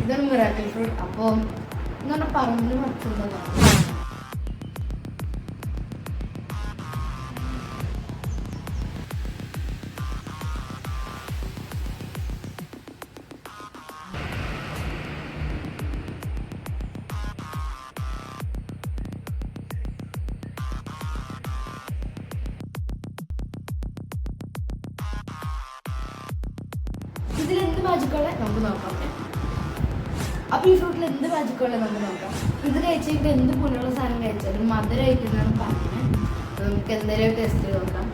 ഇതാണ് miracle fruit. അപ്പോൾ എന്ന് പറഞ്ഞാൽ പറമ്പിൽ മറ്റുള്ളതാണ്. ഇതിലെന്ത് മാജിക്കുള്ള നമുക്ക് നോക്കാം. അപ്പൊ ഈ ഫ്രൂട്ടിൽ എന്ത് മാജിക്കുള്ള നമുക്ക് നോക്കാം. ഇത് കഴിച്ചിട്ട് എന്ത് പുല്ലുള്ള സാധനം കഴിച്ചാലും മധുരമായിട്ടാണ് പറഞ്ഞത്. നമുക്ക് എന്തെങ്കിലും ടെസ്റ്റ് ചെയ്ത് നോക്കാം.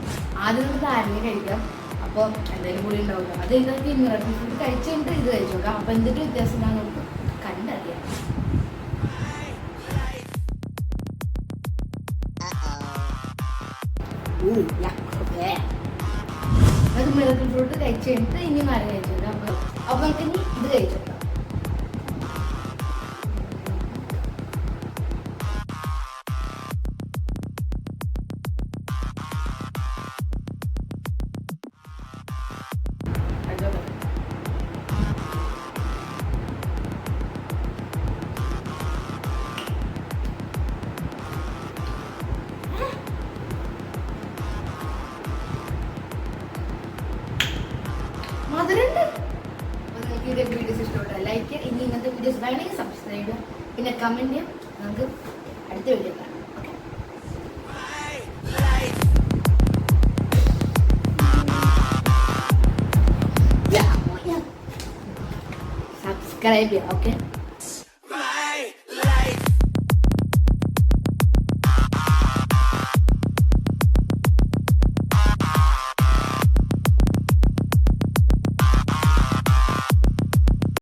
ആദ്യം നമുക്ക് നാരങ്ങ കഴിക്കാം. അപ്പോൾ എന്തെങ്കിലും പുളി ഉണ്ടാവില്ല. അത് ഇതൊക്കെ മിറാക്കിൾ ഫ്രൂട്ട് കഴിച്ച് കഴിഞ്ഞിട്ട് ഇത് കഴിച്ചു നോക്കാം. അപ്പൊ എന്തൊക്കെ വ്യത്യാസം നമുക്ക് കണ്ടറിയാം. അത് മിറാക്കിൾ ഫ്രൂട്ട് കഴിച്ച് കഴിഞ്ഞിട്ട് ഇനി നാരങ്ങ കഴിച്ചു നോക്കാം. അപ്പൊ നമുക്ക് ഇനി ഇത് കഴിച്ചു നോക്കാം. മധുരണ്ട്. അപ്പോൾ നിങ്ങൾക്ക് ഇത് വീഡിയോസ് ഇഷ്ടപ്പെട്ടാൽ ലൈക്ക് ചെയ്യുക. ഇനി ഇങ്ങനത്തെ വീഡിയോസ് വേണമെങ്കിൽ സബ്സ്ക്രൈബ് ചെയ്യുക. പിന്നെ കമൻറ്റ് ചെയ്യാം. നമുക്ക് അടുത്ത വീഡിയോ കാണാം. ഓക്കെ, സബ്സ്ക്രൈബ് ചെയ്യാം. ഓക്കെ.